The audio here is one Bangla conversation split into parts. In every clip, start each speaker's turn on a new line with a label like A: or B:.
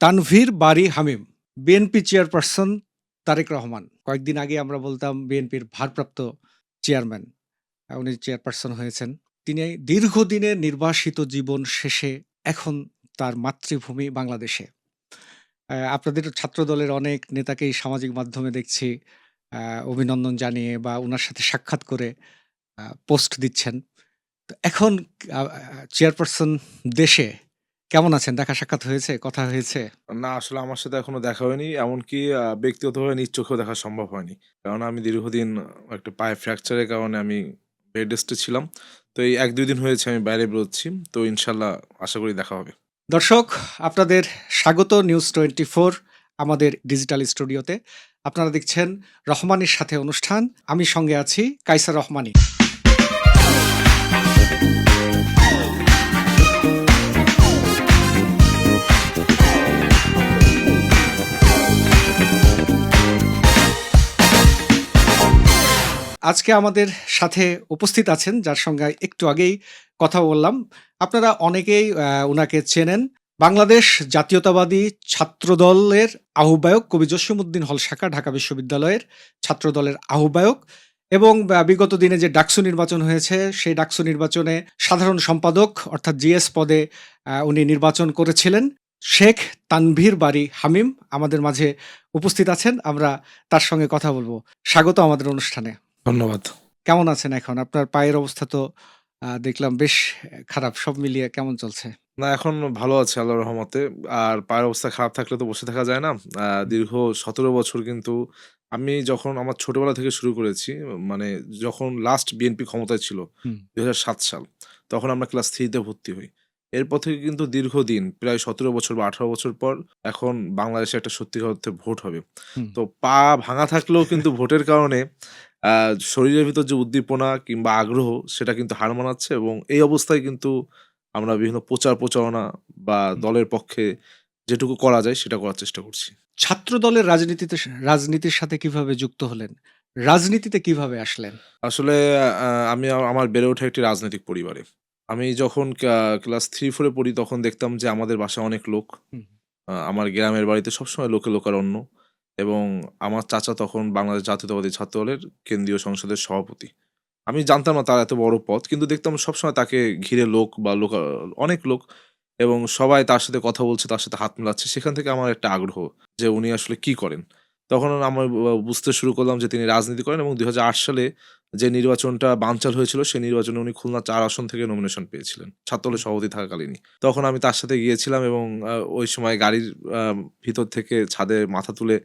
A: তানভীর বারী হামিম, বিএনপি চেয়ারপারসন তারেক রহমান। কয়েকদিন আগে আমরা বলতাম বিএনপির ভারপ্রাপ্ত চেয়ারম্যান। উনি চেয়ারপারসন হয়েছেন। তিনি দীর্ঘদিনের নির্বাসিত জীবন শেষে এখন তার মাতৃভূমি বাংলাদেশে। আপনাদের ছাত্রদলের অনেক নেতাকেই সামাজিক মাধ্যমে দেখছি আ অভিনন্দন জানিয়ে বা উনার সাথে সাক্ষাৎ করে পোস্ট দিচ্ছেন। তো এখন আ আ চেয়ারপারসন দেশে কেমন আছেন? দেখা সাক্ষাৎ হয়েছে? কথা হয়েছে?
B: না আসলে আমার সাথে এখনো দেখা হয়নি। এমনকি ব্যক্তিগতভাবে নিজ চোখেও দেখা সম্ভব হয়নি। কারণ আমি দীর্ঘদিন একটা পায়ে ফ্র্যাকচারের কারণে আমি বেড রেস্টে ছিলাম। তো এই ১-২ দিন হয়েছে আমি বাইরে বেরোচ্ছি। তো ইনশাআল্লাহ আশা করি দেখা হবে।
A: দর্শক, আপনাদের স্বাগত নিউজ 24 আমাদের ডিজিটাল স্টুডিওতে। আপনারা দেখছেন রহমানির সাথে অনুষ্ঠান। আমি সঙ্গে আছি কায়সার রহমানি। আজকে আমাদের সাথে উপস্থিত আছেন যার সঙ্গে একটু আগেই কথা বললাম। আপনারা অনেকেই উনাকে চেনেন। বাংলাদেশ জাতীয়তাবাদী ছাত্রদলের আহ্বায়ক কবি জসীমউদ্দিন হল শাখা, ঢাকা বিশ্ববিদ্যালয়ের ছাত্রদলের আহ্বায়ক এবং বিগত দিনে যে ডাকসু নির্বাচন হয়েছে, সেই ডাকসু নির্বাচনে সাধারণ সম্পাদক অর্থাৎ জিএস পদে উনি নির্বাচন করেছিলেন। শেখ তানভীর বারী হামিম আমাদের মাঝে উপস্থিত আছেন। আমরা তার সঙ্গে কথা বলব। স্বাগত আমাদের অনুষ্ঠানে।
B: ধন্যবাদ।
A: কেমন আছেন এখন? আপনার পায়ের অবস্থা তো দেখলাম বেশ খারাপ। সব মিলিয়ে কেমন চলছে?
B: না এখন ভালো আছি আল্লাহর রহমতে। আর পায়ের অবস্থা খারাপ থাকলে তো বসে থাকা যায় না।
A: হুম,
B: দীর্ঘ ১৭ বছর কিন্তু আমি যখন আমার ছোটবেলা থেকে শুরু করেছি, মানে যখন লাস্ট বিএনপি ক্ষমতায় ছিল
A: হুম,
B: ২০০৭ সাল, তখন আমরা ক্লাস 3 তে ভর্তি হই। এরপর থেকে কিন্তু দীর্ঘদিন প্রায় ১৭ বছর বা ১৮ বছর পর এখন বাংলাদেশে একটা সত্যিকার অর্থে ভোট হবে।
A: হুম।
B: তো পা ভাঙা থাকলেও কিন্তু ভোটের কারণে আ শরীরের ভিতর যে উদ্দীপনা কিংবা আগ্রহ সেটা কিন্তু হার মানাচ্ছে এবং এই অবস্থায় কিন্তু আমরা বিভিন্ন প্রচারণা বা
A: হুম।
B: দলের পক্ষে যেটুকু করা যায় সেটা করার চেষ্টা করছি।
A: ছাত্রদলের রাজনীতির সাথে কিভাবে যুক্ত হলেন? রাজনীতিতে কিভাবে আসলেন?
B: আসলে আমি আমার বেড়ে ওঠা একটি রাজনৈতিক পরিবারে। আমি যখন ক্লাস 3-4 এ পড়ি তখন দেখতাম যে আমাদের বাসায় অনেক লোক।
A: হুম,
B: আমার গ্রামের বাড়িতে সবসময় লোকে লোকারণ্য এবং আমার চাচা তখন বাংলাদেশ জাতীয়তাবাদী ছাত্রদলের কেন্দ্রীয় সংসদের সভাপতি। আমি জানতাম না তার এত বড় পদ। কিন্তু দেখতাম সবসময় তাকে ঘিরে লোক বা অনেক লোক এবং সবাই তার সাথে কথা বলছে, তার সাথে হাত মেলাচ্ছে। সেখান থেকে আমার একটা আগ্রহ যে উনি আসলে কি করেন? তখন আমার বুঝতে শুরু করলাম যে তিনি রাজনীতি করেন এবং ২০০৮ সালে যে নির্বাচনটা বানচাল হয়েছিল, সেই নির্বাচনে উনি খুলনা ৪ আসন থেকে নমিনেশন পেয়েছিলেন। ছাত্রদলের
A: হুম।
B: সভাপতি থাকাকালীনই। তখন আমি তার সাথে গিয়েছিলাম এবং ওই সময় গাড়ির আ ভিতর থেকে ছাদে মাথা তুলে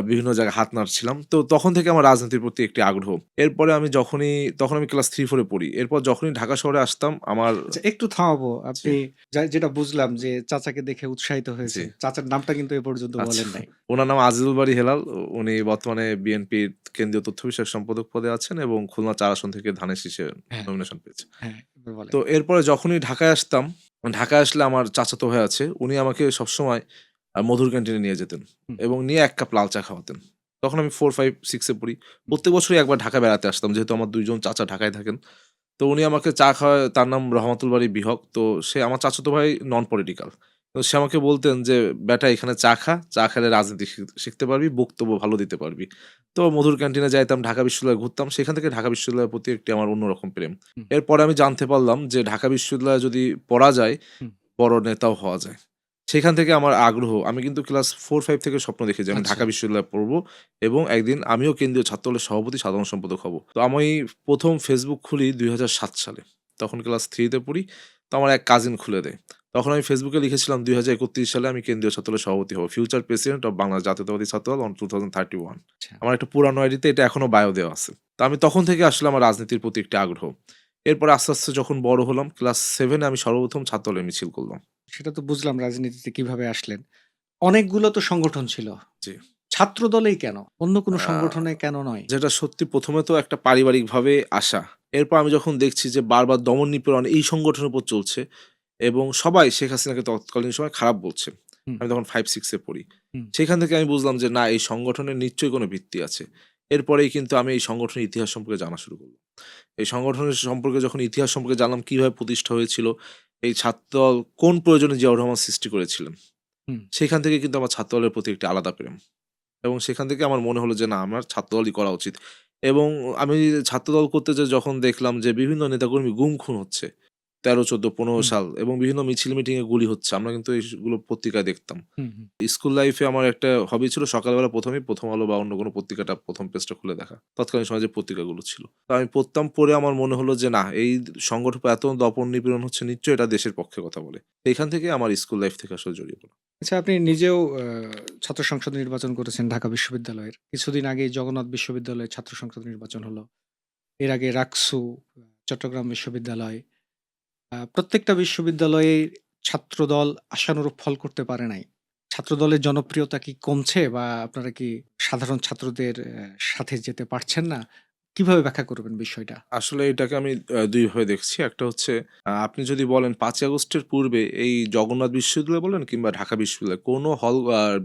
B: বিভিন্ন জায়গায় হাত নাড়ছিলাম। তো তখন থেকে আমার রাজনীতির প্রতি একটি আগ্রহ। এরপরে আমি তখন আমি ক্লাস 3-4 এ পড়ি। এরপর যখনই ঢাকা শহরে আসতাম আমার
A: আচ্ছা, একটু থামাবো।
B: জি,
A: আপনি যেটা বুঝলাম যে চাচাকে দেখে উৎসাহিত
B: জি।
A: হয়েছেন। চাচার নামটা কিন্তু এ পর্যন্ত
B: আচ্ছা।
A: বলেন নাই।
B: উনার নাম আজিজুল বারী হেলাল। উনি বর্তমানে বিএনপির কেন্দ্রীয় তথ্য বিষয়ক সম্পাদক পদে আছেন এবং খুলনা ৪ আসন থেকে ধানের শীষে
A: হ্যাঁ,
B: নমিনেশন পেয়েছেন।
A: হ্যাঁ, এবার বলেন।
B: তো এরপরে যখনই ঢাকায় আসতাম, ঢাকায় আসলে আমার চাচাতো ভাই আছে। উনি আমাকে সবসময় মধুর ক্যান্টিনে নিয়ে যেতেন
A: হুম,
B: এবং নিয়ে ১ কাপ লাল চা খাওয়াতেন। তখন আমি 4, 5, 6 এ পড়ি।
A: হুম,
B: প্রত্যেক বছরই একবার ঢাকায় বেড়াতে আসতাম। যেহেতু আমার ২ জন চাচা ঢাকায় থাকেন। তো উনি আমাকে চা খাওয়ায়, তার নাম রহমাতুল বারী বিহক। তো সে আমার চাচাতো ভাই নন পলিটিক্যাল। তো সে আমাকে বলতেন যে, "বেটা এখানে চা খা। চা খেলে রাজনীতি শিখতে পারবি, বক্তব্য ভালো দিতে পারবি।" তো মধুর ক্যান্টিনে যাইতাম, ঢাকা বিশ্ববিদ্যালয়ে ঘুরতাম। সেখান থেকে ঢাকা বিশ্ববিদ্যালয়ের প্রতি একটি আমার অন্যরকম প্রেম।
A: হুম,
B: এরপরে আমি জানতে পারলাম যে ঢাকা বিশ্ববিদ্যালয়ে যদি পড়া যায়,
A: হুম।
B: বড় নেতাও হওয়া যায়। সেখান থেকে আমার আগ্রহ। আমি কিন্তু ক্লাস 4-5 থেকে স্বপ্ন দেখি যে আমি
A: আচ্ছা।
B: ঢাকা বিশ্ববিদ্যালয়ে পড়বো এবং একদিন আমিও কেন্দ্রীয় ছাত্রদলের সভাপতি, সাধারণ সম্পাদক হব। তো আমি ১ম ফেসবুক খুলি ২০০৭ সালে। তখন ক্লাস 3 তে পড়ি। তো আমার এক কাজিন খুলে দেয়। তখন আমি ফেসবুকে লিখেছিলাম ২০৩১ সালে আমি কেন্দ্রীয় ছাত্রদলের সভাপতি হব। ফিউচার প্রেসিডেন্ট অফ বাংলাদেশ জাতীয়তাবাদী ছাত্রদল অন 2031।
A: আচ্ছা।
B: আমার একটা পুরানো আইডিতে এটা এখনো বায়ো দেওয়া আছে। তো আমি তখন থেকে আসলে আমার রাজনীতির প্রতি একটি আগ্রহ। এরপরে আস্তে যখন বড় হলাম, ক্লাস 7 এ আমি সর্বপ্রথম ছাত্রদলের মিছিল করলাম।
A: সেটা তো বুঝলাম রাজনীতিতে কিভাবে আসলেন। অনেকগুলো তো সংগঠন ছিল।
B: জি।
A: ছাত্রদলেই কেন? অন্য কোনো
B: আ
A: সংগঠনে কেন নয়?
B: যেটা সত্যি ১ম এ তো একটা পারিবারিকভাবে আসা। এরপর আমি যখন দেখছি যে বারবার দমন-নিপীড়ন এই সংগঠনের উপর চলছে এবং সবাই শেখ হাসিনাকে তৎকালীন সময় খারাপ বলছে।
A: হুম,
B: আমি তখন 5-6 এ পড়ি।
A: হুম,
B: সেখান থেকে আমি বুঝলাম যে না এই সংগঠনের নিশ্চয়ই কোনো ভিত্তি আছে। এরপরেই কিন্তু আমি এই সংগঠনের ইতিহাস সম্পর্কে জানা শুরু করলাম। এই সংগঠনের সম্পর্কে যখন ইতিহাস সম্পর্কে জানলাম কিভাবে প্রতিষ্ঠা হয়েছিল, এই ছাত্রদল কোন প্রয়োজনে জিয়াউর রহমান সৃষ্টি করেছিলেন।
A: হুম।
B: সেখান থেকে কিন্তু আমার ছাত্রদলের প্রতি একটি আলাদা প্রেম। এবং সেখান থেকে আমার মনে হলো যে না আমার ছাত্রদলই করা উচিত। এবং আমি ছাত্রদল করতে যেয়ে যখন দেখলাম যে বিভিন্ন নেতাকর্মী গুম খুন হচ্ছে ১৩, ১৪, ১৫
A: হুম,
B: সাল এবং বিভিন্ন মিছিল মিটিং এ গুলি হচ্ছে। আমরা কিন্তু এইগুলো পত্রিকায় দেখতাম।
A: হুম, হুম।
B: স্কুল লাইফে আমার একটা হবি ছিল সকালবেলা ১ম আলো বা অন্য কোনো পত্রিকাটা ১ম পেজটা খুলে দেখা। তৎকালীন সময়ে যে পত্রিকাগুলো ছিল। তো আমি পড়তাম, পড়ে আমার মনে হলো যে না এই সংগঠন এত দপন নিপীড়ন হচ্ছে নিশ্চয়ই এটা দেশের পক্ষে কথা বলে। এইখান থেকে আমার স্কুল লাইফ থেকে আসলে জড়িয়ে পড়া।
A: আচ্ছা, আপনি নিজেও ছাত্র সংসদ নির্বাচন করেছেন ঢাকা বিশ্ববিদ্যালয়ের। কিছুদিন আগেই জগন্নাথ বিশ্ববিদ্যালয়ের ছাত্র সংসদ নির্বাচন হলো। এর আগে রাকসু, চট্টগ্রাম বিশ্ববিদ্যালয়। প্রত্যেকটা বিশ্ববিদ্যালয়ে ছাত্রদল আশানুরূপ ফল করতে পারে নাই। ছাত্রদলের জনপ্রিয়তা কি কমছে বা আপনারা কি সাধারণ ছাত্রদের সাথে যেতে পারছেন না? কিভাবে ব্যাখ্যা করবেন বিষয়টা?
B: আসলে এটাকে আমি ২ ভাবে দেখছি। একটা হচ্ছে আপনি যদি বলেন ৫ই আগস্টের পূর্বে এই জগন্নাথ বিশ্ববিদ্যালয় বলেন কিংবা ঢাকা বিশ্ববিদ্যালয় কোনো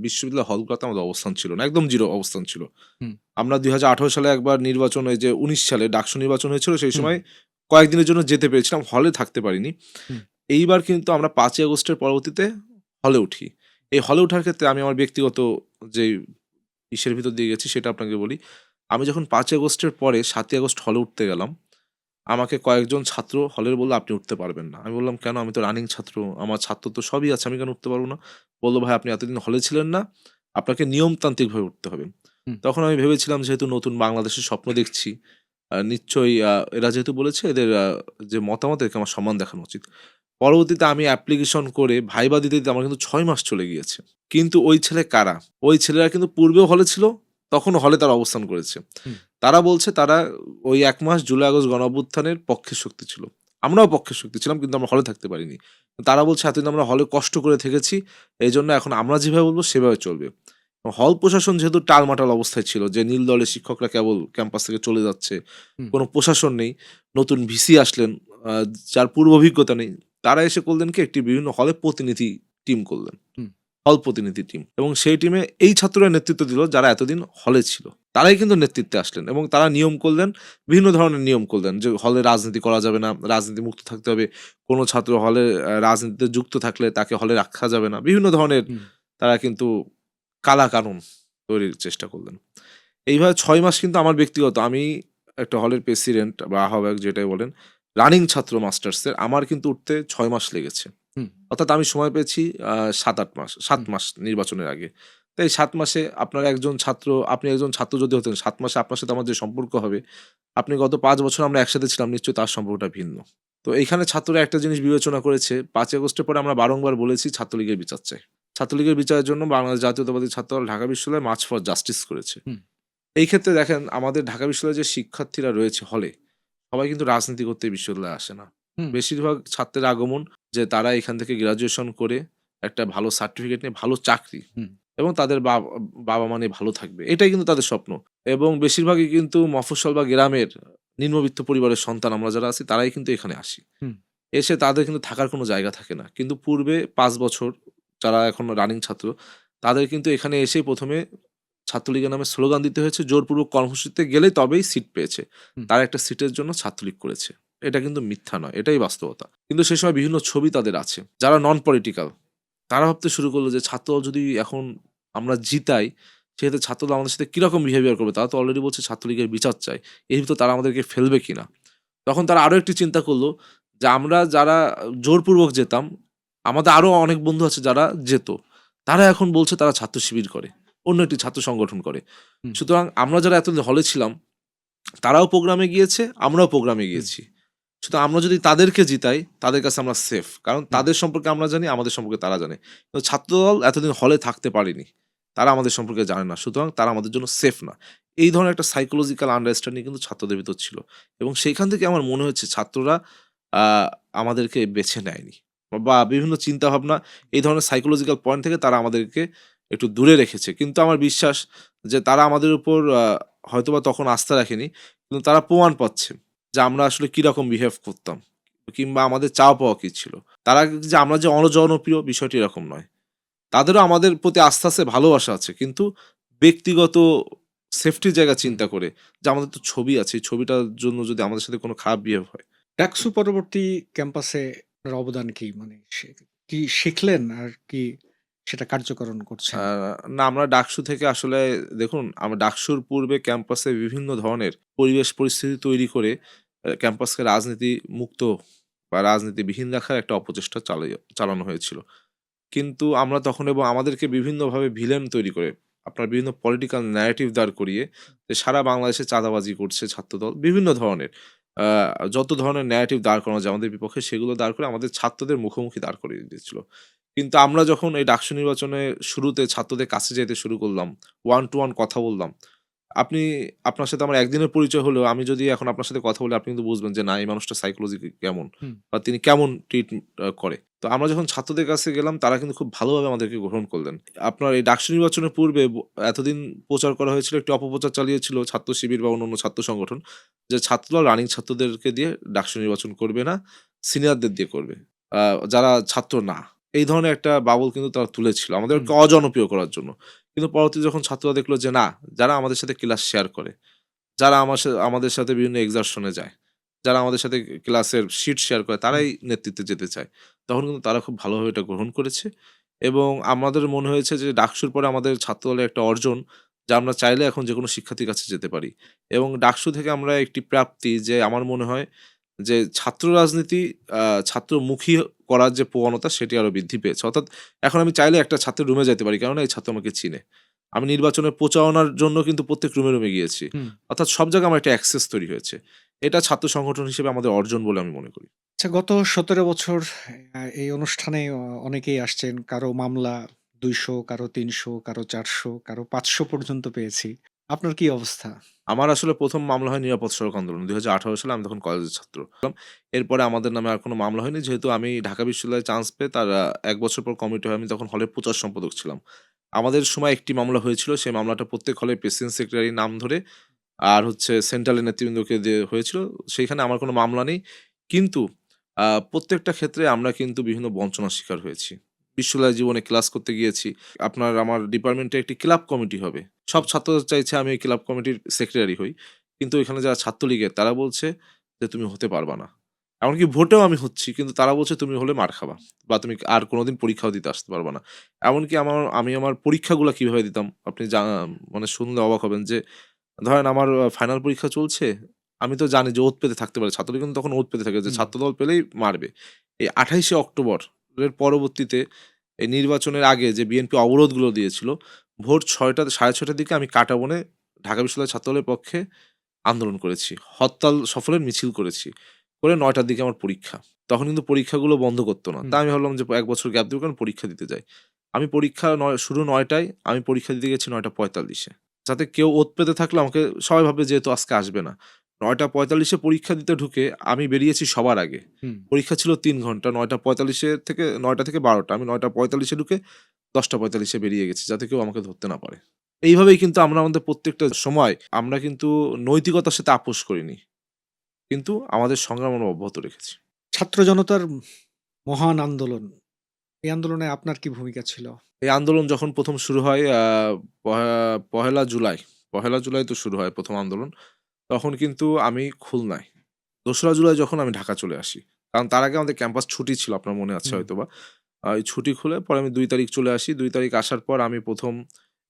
B: বিশ্ববিদ্যালয় হলগুলোতে আমাদের অবস্থান ছিল না। একদম 0 অবস্থান ছিল।
A: হুম,
B: আমরা ২০১৮ সালে একবার নির্বাচন ওই যে ১৯ সালে ডাকসু নির্বাচন হয়েছিল সেই
A: হুম,
B: সময় কয়েকদিনের জন্য যেতে পেরেছিলাম। হলে থাকতে পারিনি।
A: হুম,
B: এইবার কিন্তু আমরা ৫ই আগস্টের পরবর্তীতে হলে উঠি। এই হলে ওঠার ক্ষেত্রে আমি আমার ব্যক্তিগত যেই ইসের ভিতর দিয়ে গেছি সেটা আপনাকে বলি। আমি যখন ৫ই আগস্টের পরে ৭ই আগস্ট হলে উঠতে গেলাম, আমাকে কয়েকজন ছাত্র হলের বলল, "আপনি উঠতে পারবেন না।" আমি বললাম, "কেন? আমি তো রানিং ছাত্র। আমার ছাত্র তো সবই আছে। আমি কেন উঠতে পারব না?" বলল, "ভাই আপনি এতদিন হলে ছিলেন না। আপনাকে নিয়মতান্ত্রিকভাবে উঠতে হবে।"
A: হুম,
B: তখন আমি ভেবেছিলাম যেহেতু নতুন বাংলাদেশের স্বপ্ন দেখছি, নিশ্চয়ই এরা যেহেতু বলেছে এদের যে মতামত এদেরকে আমার সম্মান দেখানো উচিত। পরবর্তীতে আমি অ্যাপ্লিকেশন করে ভাইবা দিতে, দিতে আমার কিন্তু ৬ মাস চলে গিয়েছে। কিন্তু ওই ছেলে কারা? ওই ছেলেরা কিন্তু পূর্বেও হলে ছিল, তখনও হলে তারা অবস্থান করেছে।
A: হুম,
B: তারা বলছে তারা ওই ১ মাস জুলাই আগস্ট গণঅভ্যুত্থানের পক্ষের শক্তি ছিল। আমরাও পক্ষের শক্তি ছিলাম কিন্তু আমরা হলে থাকতে পারিনি। তারা বলছে এতদিন আমরা হলে কষ্ট করে থেকেছি। এজন্য এখন আমরা যেভাবে বলব সেভাবে চলবে। হল প্রশাসন যেহেতু টালমাটাল অবস্থায় ছিল যে নীল দলের শিক্ষকরা কেবল ক্যাম্পাস থেকে চলে যাচ্ছে।
A: হুম,
B: কোনো প্রশাসন নেই। নতুন ভিসি আসলেন আ যার পূর্ব অভিজ্ঞতা নেই। তারা এসে করলেন কি একটি বিভিন্ন হলে প্রতিনিধি টিম করলেন।
A: হুম,
B: হল প্রতিনিধি টিম এবং সেই টিমে এই ছাত্ররা নেতৃত্ব দিল যারা এতদিন হলে ছিল। তারাই কিন্তু নেতৃত্বে আসলেন এবং তারা নিয়ম করলেন, বিভিন্ন ধরনের নিয়ম করলেন যে হলে রাজনীতি করা যাবে না, রাজনীতি মুক্ত থাকতে হবে। কোনো ছাত্র হলে রাজনীতিতে যুক্ত থাকলে তাকে হলে রাখা যাবে না। বিভিন্ন ধরনের
A: হুম,
B: তারা কিন্তু কালা-কানুন তৈরির চেষ্টা করলেন। এইভাবে ৬ মাস কিন্তু আমার ব্যক্তিগত আমি একটা হলের প্রেসিডেন্ট বা আহ্বায়ক যেটাই বলেন, রানিং ছাত্র মাস্টার্সের আমার কিন্তু উঠতে ৬ মাস লেগেছে।
A: হুম,
B: অর্থাৎ আমি সময় পেয়েছি ৭-৮ মাস ৭
A: হুম,
B: মাস নির্বাচনের আগে। তো এই ৭ মাসে আপনি একজন ছাত্র যদি হতেন ৭ মাসে আপনার সাথে আমার যে সম্পর্ক হবে, আপনি গত ৫ বছর আমরা একসাথে ছিলাম নিশ্চয়ই তার সম্পর্কটা ভিন্ন। তো এইখানে ছাত্ররা একটা জিনিস বিবেচনা করেছে ৫ই আগস্টের পরে আমরা বারংবার বলেছি ছাত্রলীগের বিচার চাই। ছাত্রলীগের বিচারের জন্য বাংলাদেশ জাতীয়তাবাদী ছাত্রদল ঢাকা বিশ্ববিদ্যালয় মার্চ ফর জাস্টিস করেছে।
A: হুম,
B: এই ক্ষেত্রে দেখেন আমাদের ঢাকা বিশ্ববিদ্যালয়ের যে শিক্ষার্থীরা রয়েছে হলে, সবাই কিন্তু রাজনীতি করতে এই বিশ্ববিদ্যালয়ে আসে না।
A: হুম,
B: বেশিরভাগ ছাত্রের আগমন যে তারা এখান থেকে গ্র্যাজুয়েশন করে একটা ভালো সার্টিফিকেট নিয়ে ভালো চাকরি
A: হুম,
B: এবং তাদের বাবা-মা নিয়ে ভালো থাকবে। এটাই কিন্তু তাদের স্বপ্ন। এবং বেশিরভাগই কিন্তু মফস্বল বা গ্রামের নিম্নবিত্ত পরিবারের সন্তান আমরা যারা আছি তারাই কিন্তু এখানে আসি।
A: হুম,
B: এসে তাদের কিন্তু থাকার কোনো জায়গা থাকে না। কিন্তু পূর্বে ৫ বছর যারা এখন রানিং ছাত্র, তাদের কিন্তু এখানে এসেই ১ম এ ছাত্রলীগের নামে স্লোগান দিতে হয়েছে। জোরপূর্বক কর্মসূচিতে গেলেই তবেই সিট পেয়েছে।
A: হুম,
B: তারা একটা সিটের জন্য ছাত্রলীগ করেছে। এটা কিন্তু মিথ্যা নয়, এটাই বাস্তবতা। কিন্তু সে সময় বিভিন্ন ছবি তাদের আছে। যারা নন পলিটিক্যাল তারা ভাবতে শুরু করলো যে ছাত্রদল যদি এখন আমরা জিতাই, সেক্ষেত্রে ছাত্রদল আমাদের সাথে কিরকম বিহেভিয়ার করবে? তারা তো অলরেডি বলছে ছাত্রলীগের বিচার চাই। এর ভিতর তারা আমাদেরকে ফেলবে কিনা? তখন তারা আরো একটি চিন্তা করল যে আমরা যারা জোরপূর্বক যেতাম, আমাদের আরো অনেক বন্ধু আছে যারা যেত। তারা এখন বলছে তারা ছাত্র শিবির করে। অন্য একটি ছাত্র সংগঠন করে।
A: হুম,
B: সুতরাং আমরা যারা এতদিন হলে ছিলাম, তারাও প্রোগ্রামে গিয়েছে, আমরাও প্রোগ্রামে
A: হুম,
B: গিয়েছি। সুতরাং আমরা যদি তাদেরকে জিতাই, তাদের কাছে আমরা সেফ। কারণ
A: হুম,
B: তাদের সম্পর্কে আমরা জানি, আমাদের সম্পর্কে তারা জানে। কিন্তু ছাত্রদল এতদিন হলে থাকতে পারেনি। তারা আমাদের সম্পর্কে জানে না। সুতরাং তারা আমাদের জন্য সেফ না। এই ধরনের একটা সাইকোলজিক্যাল আন্ডারস্ট্যান্ডিং কিন্তু ছাত্রদের ভিতর ছিল। এবং সেইখান থেকে আমার মনে হচ্ছে ছাত্ররা আ আমাদেরকে বেছে নেয়নি। বা বিভিন্ন চিন্তাভাবনা এই ধরনের সাইকোলজিক্যাল পয়েন্ট থেকে তারা আমাদেরকে একটু দূরে রেখেছে। কিন্তু আমার বিশ্বাস যে তারা আমাদের উপর হয়তোবা তখন আস্থা রাখেনি। কিন্তু তারা প্রমাণ পাচ্ছে। যে আমরা আসলে কিরকম বিহেভ করতাম কিংবা আমাদের চাওয়া পাওয়া কি ছিল। তারা যে আমরা যে অজনপ্রিয় বিষয়টি এরকম নয়। তাদেরও আমাদের প্রতি আস্থা আছে, ভালোবাসা আছে। কিন্তু ব্যক্তিগত সেফটির জায়গা
A: হুম।
B: চিন্তা করে যে আমাদের তো ছবি আছে। এই ছবিটার জন্য যদি আমাদের সাথে কোনো খারাপ বিহেভ হয়।
A: ডাকসু পরবর্তী ক্যাম্পাসে আপনার অবদান কি? মানে কি শিখলেন? আর কি সেটা কার্যকরণ করছেন?
B: না, আমরা ডাকসু থেকে আসলে দেখুন, আমরা ডাকসুর পূর্বে ক্যাম্পাসে বিভিন্ন ধরনের পরিবেশ পরিস্থিতি তৈরি করে ক্যাম্পাসকে রাজনীতি মুক্ত বা রাজনীতিবিহীন রাখার একটা অপচেষ্টা চালানো হয়েছিল। কিন্তু আমরা তখন এবং আমাদেরকে বিভিন্নভাবে ভিলেন তৈরি করে, আপনার বিভিন্ন পলিটিক্যাল ন্যারেটিভ দাঁড় করিয়ে যে সারা বাংলাদেশে চাঁদাবাজি করছে ছাত্রদল। বিভিন্ন ধরনের আ যত ধরনের ন্যারেটিভ দাঁড় করানো যায় আমাদের বিপক্ষে, সেগুলো দাঁড় করে আমাদের ছাত্রদের মুখোমুখি দাঁড় করিয়ে দিয়েছিল। কিন্তু আমরা যখন এই ডাকসু নির্বাচনে শুরুতে ছাত্রদের কাছে যেতে শুরু করলাম, ওয়ান টু ওয়ান কথা বললাম। আপনি আপনার সাথে আমার একদিনের পরিচয় হলেও আমি যদি এখন আপনার সাথে কথা বলি, আপনি কিন্তু বুঝবেন যে না, এই মানুষটার সাইকোলজি কেমন
A: হুম,
B: বা তিনি কেমন ট্রিট করে। তো আমরা যখন ছাত্রদের কাছে গেলাম, তারা কিন্তু খুব ভালোভাবে আমাদেরকে গ্রহণ করলেন। আপনার এই ডাকসু নির্বাচনের পূর্বে এতদিন প্রচার করা হয়েছিল, একটি অপপ্রচার চালিয়েছিল ছাত্র শিবির বা অন্যান্য ছাত্র সংগঠন, যে ছাত্রদল রানিং ছাত্রদেরকে দিয়ে ডাকসু নির্বাচন করবে না, সিনিয়রদের দিয়ে করবে। আ যারা ছাত্র না। এই ধরনের একটা বাবল কিন্তু তারা তুলেছিল
A: হুম,
B: আমাদেরকে অজনপ্রিয় করার জন্য। কিন্তু পরবর্তীতে যখন ছাত্ররা দেখলো যে না, যারা আমাদের সাথে ক্লাস শেয়ার করে, যারা আমাদের সাথে বিভিন্ন এক্সারশন এ যায়, যারা আমাদের সাথে ক্লাসের শিট শেয়ার করে,
A: হুম।
B: তারাই নেতৃত্বে যেতে চায়। তখন কিন্তু তারা খুব ভালোভাবে এটা গ্রহণ করেছে এবং আমাদের মনে হয়েছে যে ডাকসুর পরে আমাদের ছাত্রদলের একটা অর্জন, যা আমরা চাইলে এখন যেকোনো শিক্ষার্থীর কাছে যেতে পারি। এবং ডাকসু থেকে আমরা একটি প্রাপ্তি, যে আমার মনে হয় যে ছাত্র রাজনীতি আ ছাত্রমুখী করার যে প্রবণতা, সেটি আরো বৃদ্ধি পেয়েছে। অর্থাৎ এখন আমি চাইলে একটা ছাত্রের রুমে যাইতে পারি। কেননা এই ছাত্র আমাকে চিনে। আমি নির্বাচনের প্রচারণার জন্য কিন্তু প্রত্যেক রুমে গিয়েছি।
A: হুম।
B: অর্থাৎ সব জায়গায় আমার একটা অ্যাক্সেস তৈরি হয়েছে। এটা ছাত্র সংগঠন হিসেবে আমাদের অর্জন বলে আমি মনে করি।
A: আচ্ছা, গত ১৭ বছর এই অনুষ্ঠানে অনেকেই আসছেন। কারো মামলা ২০০, কারো ৩০০, কারো ৪০০, কারো ৫০০ পর্যন্ত পেয়েছি। আপনার কি অবস্থা?
B: আমার আসলে ১ম মামলা হয় নিরাপদ সড়ক আন্দোলন। ২০১৮ সালে, আমি তখন কলেজের ছাত্র। এরপরে আমাদের নামে আর কোনো মামলা হয়নি। যেহেতু আমি ঢাকা বিশ্ববিদ্যালয়ে চান্স পেয়ে তার ১ বছর পর কমিটি হয়। আমি তখন হলের প্রচার সম্পাদক ছিলাম। আমাদের সময় একটি মামলা হয়েছিল। সেই মামলাটা প্রত্যেক হলের প্রেসিডেন্ট সেক্রেটারির নাম ধরে আর হচ্ছে সেন্ট্রালের নেতৃবৃন্দকে দিয়ে হয়েছিল। সেইখানে আমার কোনো মামলা নেই। কিন্তু প্রত্যেকটা ক্ষেত্রে আমরা কিন্তু বিভিন্ন বঞ্চনার শিকার হয়েছি। বিশ্ববিদ্যালয় জীবনে ক্লাস করতে গিয়েছি। আমার ডিপার্টমেন্টে একটি ক্লাব কমিটি হবে। সব ছাত্ররা চাইছে আমি ওই ক্লাব কমিটির সেক্রেটারি হই। কিন্তু এখানে যারা ছাত্রলীগের, তারা বলছে যে, "তুমি হতে পারবা না।" এমনকি ভোটেও আমি হচ্ছি। কিন্তু তারা বলছে, "তুমি হলে মার খাবা। বা তুমি আর কোনদিন পরীক্ষাও দিতে আসতে পারবা না।" এমনকি আমি আমার পরীক্ষাগুলা কিভাবে দিতাম, আপনি মানে শুনলে অবাক হবেন যে, ধরেন আমার ফাইনাল পরীক্ষা চলছে। আমি তো জানি যে ওঁত পেতে থাকতে পারে। ছাত্রলীগ কিন্তু তখন ওঁত পেতে থাকে যে
A: হুম,
B: ছাত্রদল পেলেই মারবে। এই ২৮শে অক্টোবর এর পরবর্তীতে এই নির্বাচনের আগে যে বিএনপি অবরোধগুলো দিয়েছিল, ভোর ৬টা ৬:৩০ টার দিকে আমি কাঁটাবনে ঢাকা বিশ্ববিদ্যালয় ছাত্রদলের পক্ষে আন্দোলন করেছি। হরতাল সফলের মিছিল করেছি। করে ৯ টার দিকে আমার পরীক্ষা। তখন কিন্তু পরীক্ষাগুলো বন্ধ করত না।
A: হুম।
B: তা আমি ভাবলাম যে ১ বছর গ্যাপ দিব, কারণ পরীক্ষা দিতে যাই। আমি পরীক্ষা শুরু ৯ টায়, আমি পরীক্ষা দিতে গেছি ৯:৪৫ এ। যাতে কেউ ওঁত পেতে থাকলে আমাকে সবাই ভাববে যেহেতু আজকে আসবে না। ৯:৪৫ এ পরীক্ষা দিতে ঢুকে আমি বেরিয়েছি সবার আগে।
A: হুম।
B: পরীক্ষা ছিল ৩ ঘন্টা। ৯:৪৫ থেকে ৯টা থেকে ১২টা। আমি ৯:৪৫ এ ঢুকে ১০:৪৫ এ বেরিয়ে গেছি, যাতে কেউ আমাকে ধরতে না পারে। এইভাবেই কিন্তু আমরা আমাদের প্রত্যেকটা সময় আমরা কিন্তু নৈতিকতার সাথে আপোস করিনি। কিন্তু আমাদের সংগ্রাম আমরা অব্যাহত রেখেছি।
A: ছাত্র জনতার মহান আন্দোলন। এই আন্দোলনে আপনার কি ভূমিকা ছিল?
B: এই আন্দোলন যখন ১ম শুরু হয়, পহেলা জুলাই, পহেলা জুলাই তো শুরু হয় ১ম আন্দোলন। তখন কিন্তু আমি খুলনায়। ২রা জুলাই যখন আমি ঢাকা চলে আসি। কারণ তার আগে আমাদের ক্যাম্পাস ছুটি ছিল, আপনার মনে আছে
A: হুম,
B: হয়তোবা। এই ছুটি খুলে পরে আমি ২ তারিখ চলে আসি। ২ তারিখ আসার পর আমি ১ম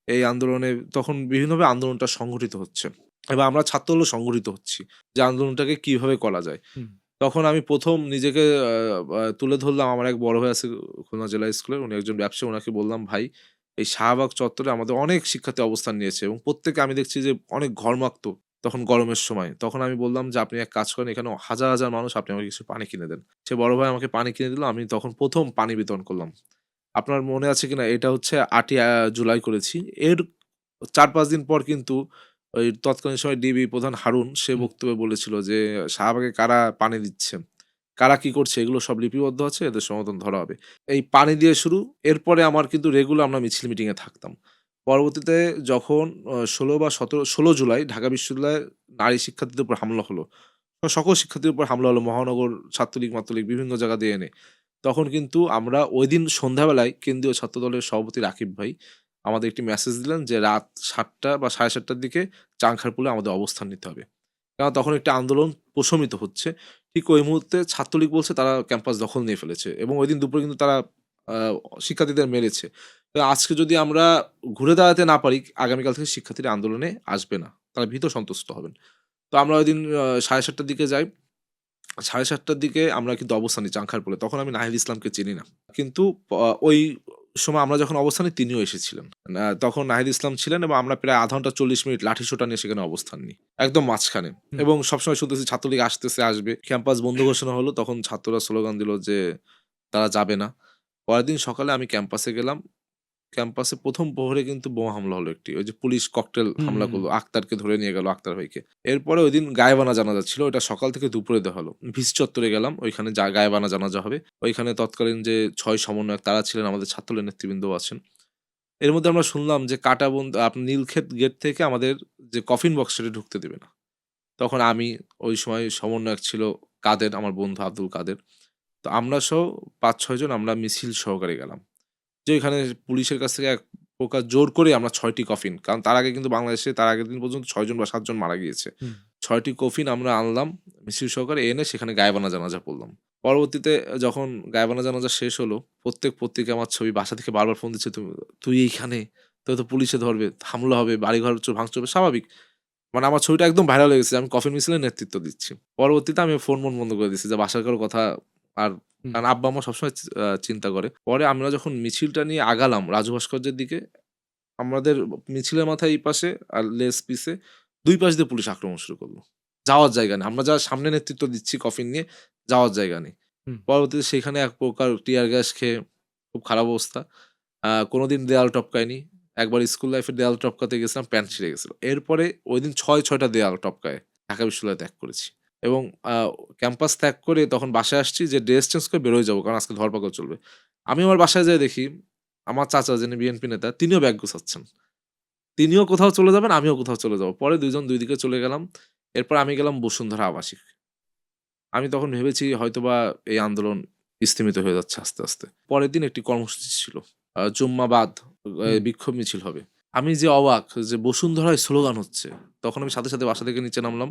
B: এই আন্দোলনে, তখন বিভিন্নভাবে আন্দোলনটা সংগঠিত হচ্ছে। এবং আমরা ছাত্রদলও সংগঠিত হচ্ছি, যে আন্দোলনটাকে কিভাবে করা যায়।
A: হুম।
B: তখন আমি ১ম নিজেকে আ আ তুলে ধরলাম। আমার এক বড় ভাই আছে খুলনা জেলা স্কুলের। উনি একজন ব্যবসায়ী। উনাকে বললাম, "ভাই, এই শাহবাগ চত্বরে আমাদের অনেক শিক্ষার্থী অবস্থান নিয়েছে এবং প্রত্যেকে আমি দেখছি যে অনেক ঘর্মাক্ত, তখন গরমের সময়।" তখন আমি বললাম যে, "আপনি এক কাজ করেন, এখানে হাজার, হাজার মানুষ, আপনি আমাকে কিছু পানি কিনে দেন।" সে বড় ভাই আমাকে পানি কিনে দিল। আমি তখন ১ম পানি বিতরণ করলাম। আপনার মনে আছে কিনা, এটা হচ্ছে ৮ই জুলাই করেছি। এর ৪-৫ দিন পর কিন্তু ওই তৎকালীন সময় ডিবি প্রধান হারুন, সে
A: হুম,
B: বক্তব্যে বলেছিল যে, "শাহবাগে কারা পানি দিচ্ছে, কারা কি করছে, এগুলো সব লিপিবদ্ধ আছে, এদের সমর্থন ধরা হবে।" এই পানি দিয়ে শুরু। এরপরে আমার কিন্তু রেগুলার আমরা মিছিল মিটিং এ থাকতাম। পরবর্তীতে যখন ১৬ জুলাই ঢাকা বিশ্ববিদ্যালয়ে নারী শিক্ষার্থীদের উপর হামলা হলো। সকল শিক্ষার্থীর উপর হামলা হলো, মহানগর ছাত্রলীগ-মাত্রলীগ বিভিন্ন জায়গা দিয়ে এনে। তখন কিন্তু আমরা ঐদিন সন্ধ্যাবেলায় কেন্দ্রীয় ছাত্রদলের সভাপতি রাকিব ভাই আমাদের একটি মেসেজ দিলেন যে রাত ৭টা বা ৭:৩০ টার দিকে চাংখারপুলে আমাদের অবস্থান নিতে হবে। কারণ তখন একটা আন্দোলন প্রশমিত হচ্ছে। ঠিক ওই মুহূর্তে ছাত্রলীগ বলছে তারা ক্যাম্পাস দখল নিয়ে ফেলেছে এবং ঐদিন দুপুরে কিন্তু তারা আ শিক্ষার্থীদের মেরেছে। তো আজকে যদি আমরা ঘুরে দাঁড়াতে না পারি, আগামীকাল থেকে শিক্ষার্থীরা আন্দোলনে আসবে না। তারা ভীত সন্ত্রস্ত হবেন। তো আমরা ঐদিন ৭:৩০ দিকে যাই। ৭:৩০ দিকে আমরা কিন্তু অবস্থান নিই চাংখারপুলে। তখন আমি নাহিদ ইসলামকে চিনি না। কিন্তু ওই সময় আমরা যখন অবস্থান নিই তিনিও এসেছিলেন। তখন নাহিদ ইসলাম ছিলেন এবং আমরা প্রায় ০.৫ ঘন্টা ৪০ মিনিট লাঠিসোঁটা নিয়ে সেখানে অবস্থান নিই। একদম মাঝখানে।
A: হুম।
B: এবং সবসময় শুনতেছি ছাত্রলীগ আসতেছে, আসবে। ক্যাম্পাস বন্ধ ঘোষণা হলো তখন ছাত্ররা স্লোগান দিল যে তারা যাবে না। পরের দিন সকালে আমি ক্যাম্পাসে গেলাম। ক্যাম্পাসে ১ম প্রহরে কিন্তু বোমা হামলা হলো একটি। ওই যে পুলিশ ককটেল
A: হুম,
B: হামলা
A: হুম,
B: করলো। আক্তারকে ধরে নিয়ে গেল, আক্তার ভাইকে। এরপরে ঐদিন গায়েবানা জানাজা ছিল। ওইটা সকাল থেকে দুপুরে দেওয়া হলো। ভিসি চত্বরে গেলাম। ওইখানে গায়েবানা জানাজা হবে। ওইখানে তৎকালীন যে ৬ সমন্বয়ক তারা ছিলেন, আমাদের ছাত্রলীগ নেতৃবৃন্দও আছেন। এর মধ্যে আমরা শুনলাম যে কাঁটাবন আপনার নীলক্ষেত গেট থেকে আমাদের যে কফিন বক্স সেটা ঢুকতে দেবে না। তখন আমি ওই সময় সমন্বয়ক ছিল কাদের, আমার বন্ধু আব্দুল কাদের। তো আমরা সহ ৫-৬ জন আমরা মিছিল সহকারে গেলাম। যে ওইখানে পুলিশের কাছ থেকে এক প্রকার জোর করে আমরা ৬ টি কফিন, কারণ তার আগে কিন্তু বাংলাদেশে তার আগের দিন পর্যন্ত ৬ জন বা ৭ জন মারা গিয়েছে।
A: হুম।
B: ৬ টি কফিন আমরা আনলাম মিছিল সহকারে এনে সেখানে গায়েবানা জানাজা পড়লাম। পরবর্তীতে যখন গায়েবানা জানাজা শেষ হলো, প্রত্যেক পত্রিকায় আমার ছবি, বাসা থেকে বারবার ফোন দিচ্ছে, তুই এইখানে? তোকে তো পুলিশে ধরবে, হামলা হবে, বাড়িঘর ভাঙচুর হবে, স্বাভাবিক। মানে আমার ছবিটা একদম ভাইরাল হয়ে গেছে। আমি কফিন মিছিলের নেতৃত্ব দিচ্ছি। পরবর্তীতে আমি ফোন-মোন বন্ধ করে দিচ্ছি যে বাসার কারো কথা আর,
A: হুম,
B: কারণ আব্বা-আম্মা সবসময় চিন্তা করে। পরে আমরা যখন মিছিলটা নিয়ে আগালাম রাজু ভাস্কর্যের দিকে, আমাদের মিছিলের মাথায় এই পাশে আর লেজ পিছে ২ পাশ দিয়ে পুলিশ আক্রমণ শুরু করল। যাওয়ার জায়গা নেই। আমরা যারা সামনে নেতৃত্ব দিচ্ছি কফিন নিয়ে, যাওয়ার জায়গা নেই।
A: হুম।
B: পরবর্তীতে সেখানে এক প্রকার টিয়ার গ্যাস খেয়ে খুব খারাপ অবস্থা। কোনদিন দেয়াল টপকায়নি। একবার স্কুল লাইফে দেয়াল টপকাতে গেছিলাম, প্যান্ট ছিঁড়ে গেছিল। এরপরে ঐদিন ৬ টা দেয়াল টপকায় ঢাকা বিশ্ববিদ্যালয় ত্যাগ করেছি। এবং আ ক্যাম্পাস ত্যাগ করে তখন বাসায় আসছি যে ড্রেস চেঞ্জ করে বের হয়ে যাবো। কারণ আজকে ধরপাকড় চলবে। আমি আমার বাসায় যেয়ে দেখি আমার চাচা, যিনি বিএনপি নেতা, তিনিও ব্যাগ গুছাচ্ছেন। তিনিও কোথাও চলে যাবেন, আমিও কোথাও চলে যাবো। পরে ২ জন ২ দিকে চলে গেলাম। এরপর আমি গেলাম বসুন্ধরা আবাসিক। আমি তখন ভেবেছি হয়তোবা এই আন্দোলন স্তিমিত হয়ে যাচ্ছে আস্তে, আস্তে। পরের দিন একটি কর্মসূচি ছিল। জুম্মাবাদ
A: হুম।
B: বিক্ষোভ মিছিল হবে। আমি যে অবাক যে বসুন্ধরায় স্লোগান হচ্ছে। তখন আমি সাথে, সাথে বাসা থেকে নিচে নামলাম।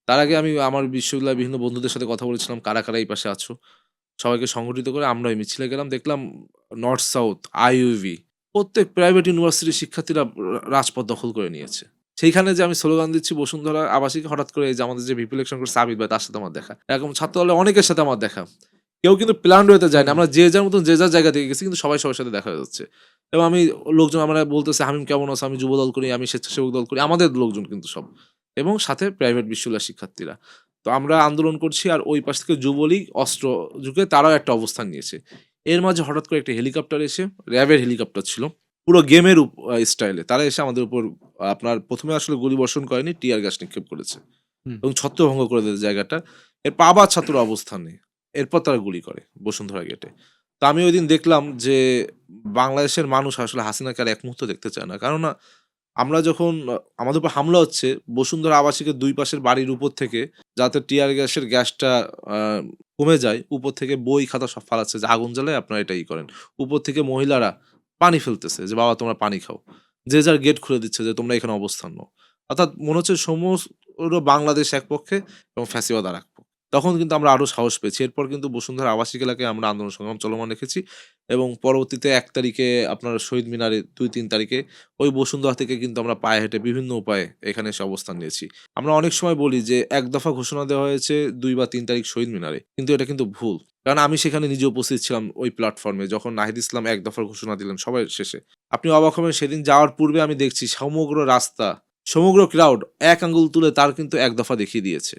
B: তার আগে আমি আমার বিশ্ববিদ্যালয়ের বিভিন্ন বন্ধুদের সাথে কথা বলেছিলাম, কারা, কারা এই পাশে আছো? সবাইকে সংগঠিত করে আমরা ওই মিছিলে গেলাম। দেখলাম নর্থ সাউথ, আইইউবি প্রত্যেক প্রাইভেট ইউনিভার্সিটির শিক্ষার্থীরা রাজপথ দখল করে নিয়েছে। সেইখানে যে আমি স্লোগান দিচ্ছি বসুন্ধরা আবাসিকে, হঠাৎ করে এই যে আমাদের যে ভিপি ইলেকশন করছে আবির ভাই, তার সাথে আমার দেখা। এরকম ছাত্রদলের অনেকের সাথে আমার দেখা। কেউ কিন্তু প্ল্যান্ড ওয়েতে যায়নি।
A: হুম।
B: আমরা যে যার মতন যে যার জায়গা থেকে গেছি, কিন্তু সবাই সবার সাথে দেখা হয়ে যাচ্ছে। এবং লোকজন আমরা বলতেছে, "হামিম কেমন আছো? আমি যুবদল করি, আমি স্বেচ্ছাসেবক দল করি।" আমাদের লোকজন কিন্তু সব। এবং সাথে প্রাইভেট বিশ্ববিদ্যালয়ের শিক্ষার্থীরা। তো আমরা আন্দোলন করছি আর ওই পাশ থেকে যুবলীগ অস্ত্র যুগে তারাও একটা অবস্থান নিয়েছে। এর মাঝে হঠাৎ করে একটা হেলিকপ্টার এসে, র‍্যাবের হেলিকপ্টার ছিল। পুরো গেমের স্টাইলে তারা এসে আমাদের উপর আপনার ১ম এ আসলে গুলিবর্ষণ করেনি, টিয়ার গ্যাস নিক্ষেপ করেছে।
A: হুম।
B: এবং ছত্রভঙ্গ করে দেয় জায়গাটা। এরপর আবার ছাত্ররা অবস্থান নেয়। এরপর তারা গুলি করে বসুন্ধরা গেটে। তো আমি ঐদিন দেখলাম যে বাংলাদেশের মানুষ আসলে হাসিনাকে আর এক মুহূর্ত দেখতে চায় না। কেননা আমরা যখন আমাদের উপর হামলা হচ্ছে, বসুন্ধরা আবাসিকের ২ পাশের বাড়ির উপর থেকে যাতে টিয়ার গ্যাসের গ্যাসটা আ কমে যায়, উপর থেকে বই খাতা সব ফালাচ্ছে যে আগুন জ্বালায় আপনারা এটা করেন। উপর থেকে মহিলারা পানি ফেলতেছে যে, "বাবা তোমরা পানি খাও।" যে যার গেট খুলে দিচ্ছে যে, "তোমরা এখানে অবস্থান নাও।" অর্থাৎ মনে হচ্ছে বাংলাদেশ এক পক্ষে এবং ফ্যাসিবাদ আরেক পক্ষে। তখন কিন্তু আমরা আরো সাহস পেয়েছি। এরপর কিন্তু বসুন্ধরা আবাসিক এলাকায় আমরা আন্দোলন সংগ্রাম চলমান রেখেছি এবং পরবর্তীতে ১ তারিখে আপনার শহীদ মিনারে, ২-৩ তারিখে ওই বসুন্ধরা থেকে কিন্তু আমরা পায়ে হেঁটে বিভিন্ন উপায়ে এখানে এসে অবস্থান নিয়েছি। আমরা অনেক সময় বলি যে এক দফা ঘোষণা দেওয়া হয়েছে ২ বা ৩ তারিখ শহীদ মিনারে। কিন্তু এটা কিন্তু ভুল। কারণ আমি সেখানে নিজে উপস্থিত ছিলাম ওই প্ল্যাটফর্মে যখন নাহিদ ইসলাম এক দফার ঘোষণা দিলেন সবার শেষে। আপনি অবাক হবেন, সেদিন যাওয়ার পূর্বে আমি দেখছি সমগ্র রাস্তা, সমগ্র ক্রাউড এক আঙ্গুল তুলে তার কিন্তু এক দফা দেখিয়ে দিয়েছে।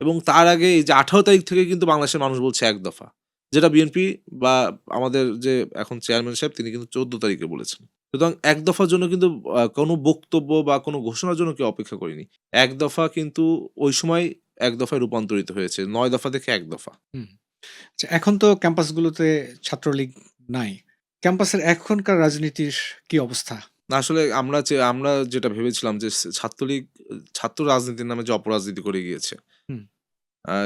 B: এবং তার আগে এই যে ১৮ তারিখ থেকে কিন্তু বাংলাদেশের মানুষ বলছে এক দফা। যেটা বিএনপি বা আমাদের যে এখন চেয়ারম্যান সাহেব তিনি কিন্তু ১৪ তারিখে বলেছেন। সুতরাং এক দফার জন্য কিন্তু কোনো বক্তব্য বা কোনো ঘোষণার জন্য কেউ অপেক্ষা করিনি। এক দফা কিন্তু ওই সময় এক দফায় রূপান্তরিত হয়েছে। ৯ দফা থেকে এক দফা।
A: হুম। আচ্ছা, এখন তো ক্যাম্পাসগুলোতে ছাত্রলীগ নাই। ক্যাম্পাসের এখনকার রাজনীতির কি অবস্থা?
B: না আসলে আমরা যেটা ভেবেছিলাম যে ছাত্রলীগ ছাত্র রাজনীতির নামে যে অপরাজনীতি করে গিয়েছে,
A: হুম,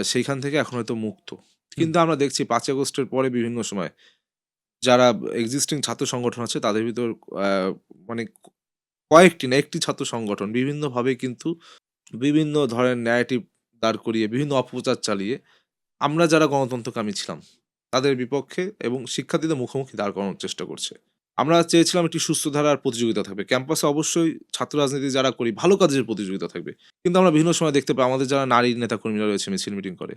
B: সেইখান থেকে এখন হয়তো মুক্ত।
A: হুম,
B: কিন্তু আমরা দেখছি ৫ ই আগস্টের পরে বিভিন্ন সময় যারা এক্সিস্টিং ছাত্র সংগঠন আছে তাদের ভিতর আ মানে কয়েকটি না একটি ছাত্র সংগঠন বিভিন্নভাবে কিন্তু বিভিন্ন ধরনের ন্যারেটিভ দাঁড় করিয়ে, বিভিন্ন অপপ্রচার চালিয়ে আমরা যারা গণতন্ত্রকামী ছিলাম তাদের বিপক্ষে এবং শিক্ষার্থীদের মুখোমুখি দাঁড় করানোর চেষ্টা করছে। আমরা চেয়েছিলাম একটি সুস্থ ধারার প্রতিযোগিতা থাকবে। ক্যাম্পাসে অবশ্যই ছাত্র রাজনীতি যারা করি ভালো কাজের প্রতিযোগিতা থাকবে। কিন্তু আমরা বিভিন্ন সময় দেখতে পাই আমাদের যারা নারী নেতাকর্মীরা রয়েছে মিছিল মিটিং করে,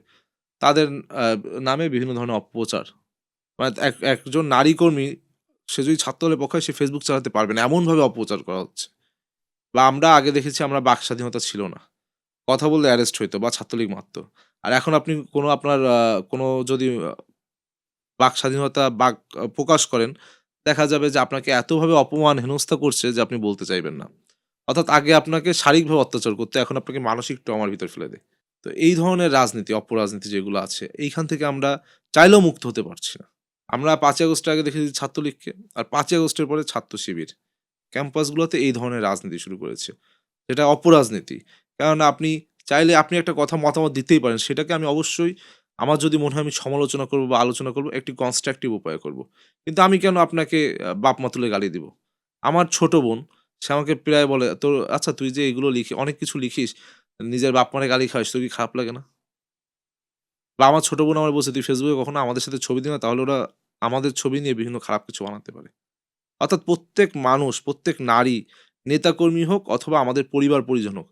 B: তাদের আ নামে বিভিন্ন ধরনের অপপ্রচার। মানে একজন নারী কর্মী সে যদি ছাত্র দলের পক্ষে হয় সে Facebook চালাতে পারবে না। এমনভাবে অপপ্রচার করা হচ্ছে। বা আমরা আগে দেখেছি আমরা বাক স্বাধীনতা ছিল না। কথা বললে অ্যারেস্ট হইতো বা ছাত্রলীগ মারত। আর এখন আপনি কোনো আপনার কোনো যদি বাক স্বাধীনতা প্রকাশ করেন, দেখা যাবে যে আপনাকে এতভাবে অপমান হেনস্থা করছে যে আপনি বলতে চাইবেন না। অর্থাৎ আগে আপনাকে শারীরিকভাবে অত্যাচার করতো, এখন আপনাকে মানসিক ট্রমার ভিতর ফেলে দেয়। তো এই ধরনের রাজনীতি, অপরাজনীতি যেগুলো আছে, এইখান থেকে আমরা চাইলেও মুক্ত হতে পারছি না। আমরা ৫ই আগস্টের আগে দেখেছি ছাত্রলীগকে, আর ৫ই আগস্টের পরে ছাত্র শিবির। ক্যাম্পাসগুলোতে এই ধরনের রাজনীতি শুরু করেছে। যেটা অপরাজনীতি। কেননা আপনি চাইলে আপনি একটা কথা মতামত দিতেই পারেন। সেটাকে আমি অবশ্যই আমার যদি মনে হয় আমি সমালোচনা করব বা আলোচনা করব একটি কনস্ট্রাকটিভ উপায়ে করব। কিন্তু আমি কেন আপনাকে বাপ মা তুলে গালি দিব? আমার ছোট বোন সে আমাকে প্রায় বলে, "তোর আচ্ছা তুই যে এগুলো অনেক কিছু লিখিস, নিজের বাপ মারে গালি খাস, তোর কি খারাপ লাগে না?" বা আমার ছোট বোন আমারে বলছে, "তুই Facebook এ কখনো আমাদের সাথে ছবি দিবি না, তাহলে ওরা আমাদের ছবি নিয়ে বিভিন্ন খারাপ কিছু বানাতে পারে।" অর্থাৎ প্রত্যেক মানুষ, প্রত্যেক নারী, নেতাকর্মী হোক অথবা আমাদের পরিবার-পরিজন হোক,